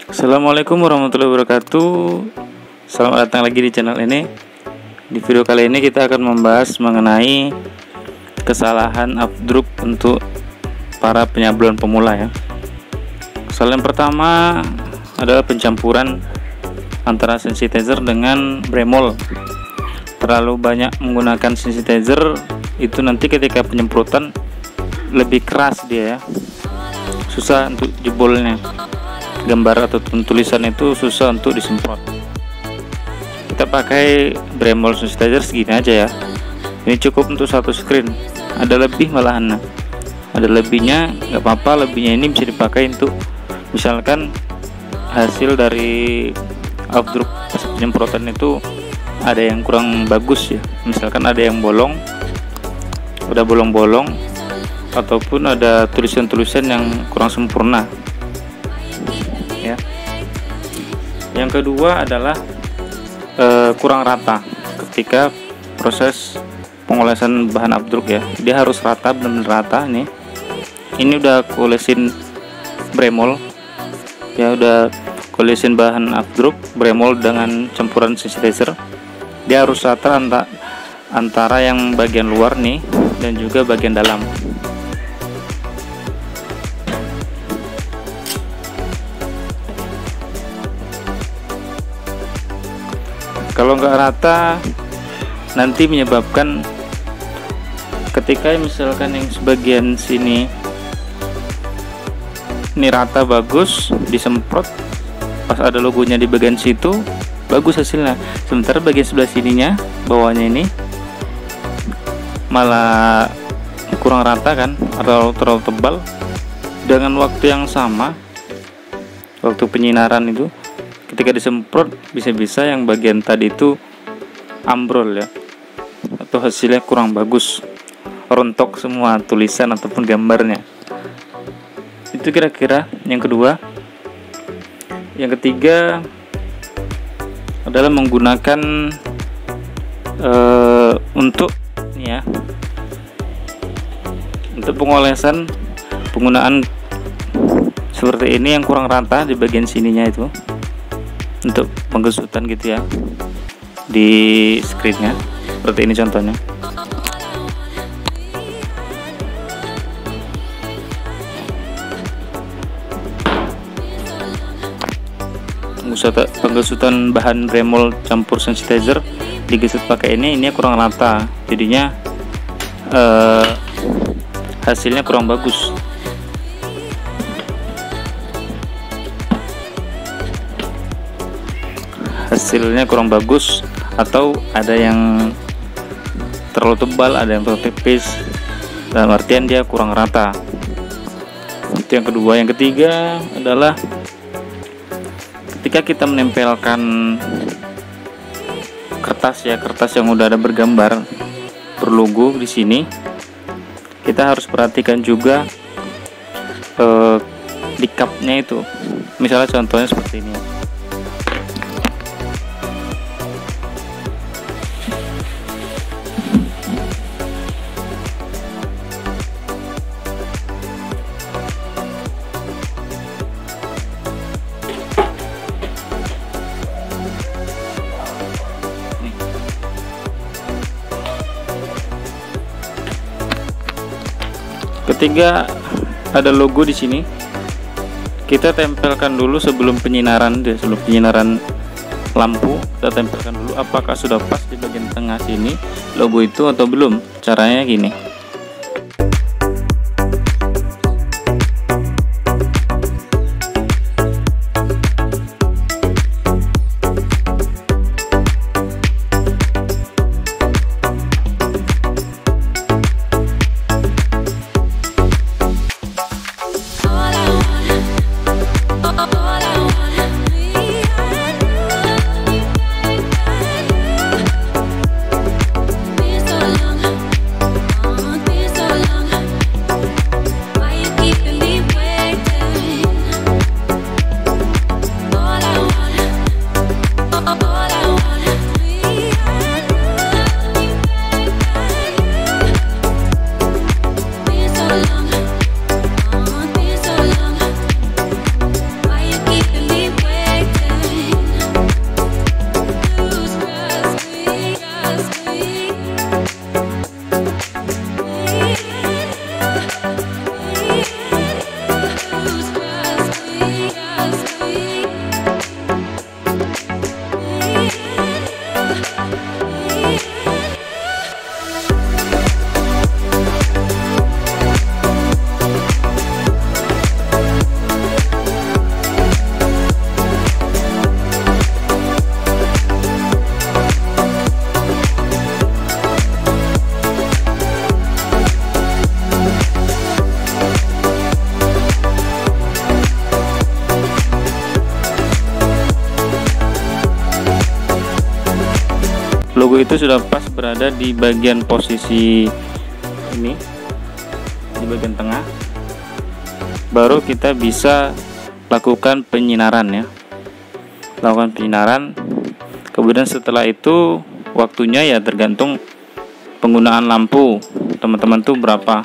Assalamualaikum warahmatullahi wabarakatuh. Selamat datang lagi di channel ini. Di video kali ini kita akan membahas mengenai kesalahan updrop untuk para penyablon pemula ya. Kesalahan pertama adalah pencampuran antara sensitizer dengan bremol. Terlalu banyak menggunakan sensitizer itu nanti ketika penyemprotan lebih keras dia ya. Susah untuk jebolnya. Gambar atau tulisan itu susah untuk disemprot. Kita pakai bremol sensitizer segini aja ya. Ini cukup untuk satu screen. Ada lebih malahan. Ada lebihnya nggak apa-apa. Lebihnya ini bisa dipakai untuk misalkan hasil dari updrop penyemprotan itu ada yang kurang bagus ya. Misalkan ada yang bolong, udah bolong-bolong, ataupun ada tulisan-tulisan yang kurang sempurna. Ya. Yang kedua adalah kurang rata ketika proses pengolesan bahan updrop ya. Dia harus rata, benar-benar rata nih. Ini udah kolesin bremol ya, udah kolesin bahan updrop bremol dengan campuran sensitizer. Dia harus rata antara yang bagian luar nih dan juga bagian dalam. Kalau nggak rata nanti menyebabkan ketika misalkan yang sebagian sini ini rata bagus disemprot, pas ada logonya di bagian situ bagus hasilnya, sementara bagian sebelah sininya bawahnya ini malah kurang rata kan, atau terlalu tebal. Dengan waktu yang sama, waktu penyinaran itu ketika disemprot bisa-bisa yang bagian tadi itu ambrol ya, atau hasilnya kurang bagus, rontok semua tulisan ataupun gambarnya. Itu kira-kira yang kedua. Yang ketiga adalah menggunakan untuk ini ya, untuk pengolesan penggunaan seperti ini yang kurang rata di bagian sininya itu, untuk penggesutan gitu ya di screennya, seperti ini contohnya. Penggesutan bahan bremol campur sensitizer digesut pakai ini kurang rata, jadinya hasilnya kurang bagus. Atau ada yang terlalu tebal, ada yang terlalu tipis, dalam artian dia kurang rata. Itu yang kedua. Yang ketiga adalah ketika kita menempelkan kertas yang udah ada bergambar berlogo di sini, kita harus perhatikan juga di cupnya itu. Misalnya contohnya seperti ini. Ketika ada logo di sini, kita tempelkan dulu sebelum penyinaran lampu. Kita tempelkan dulu apakah sudah pas di bagian tengah sini logo itu atau belum. Caranya gini. logo itu sudah pas berada di bagian posisi ini, di bagian tengah, baru kita bisa lakukan penyinaran ya, lakukan penyinaran. Kemudian setelah itu waktunya ya tergantung penggunaan lampu teman-teman tuh berapa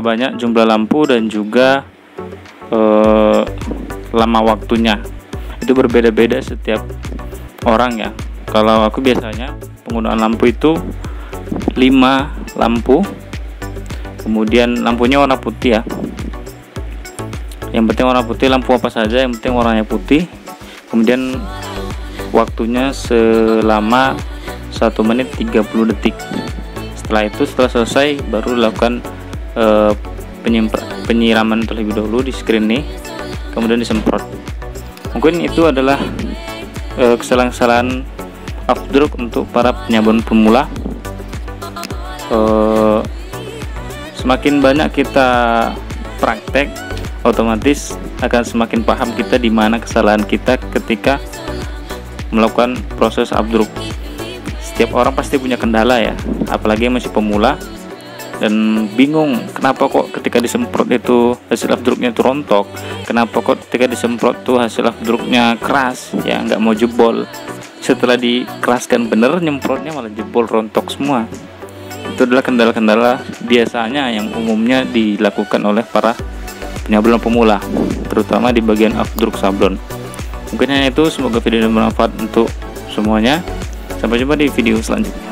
banyak jumlah lampu dan juga lama waktunya. Itu berbeda-beda setiap orang ya. Kalau aku biasanya penggunaan lampu itu 5 lampu, kemudian lampunya warna putih ya. Yang penting warna putih, lampu apa saja yang penting warnanya putih. Kemudian waktunya selama 1 menit 30 detik. Setelah itu, setelah selesai, baru lakukan penyiraman terlebih dahulu di screen nih, kemudian disemprot. Mungkin itu adalah kesalahan-kesalahan afdruk untuk para penyabun pemula. Semakin banyak kita praktek, otomatis akan semakin paham kita di mana kesalahan kita ketika melakukan proses afdruk. Setiap orang pasti punya kendala ya, apalagi yang masih pemula dan bingung kenapa kok ketika disemprot itu hasil afdruknya itu rontok, kenapa kok ketika disemprot tuh hasil afdruknya keras ya, nggak mau jebol. Setelah dikeraskan bener, nyemprotnya malah jebol, rontok semua. Itu adalah kendala-kendala biasanya yang umumnya dilakukan oleh para penyablon pemula, terutama di bagian afdruk sablon. Mungkin hanya itu, semoga video ini bermanfaat untuk semuanya. Sampai jumpa di video selanjutnya.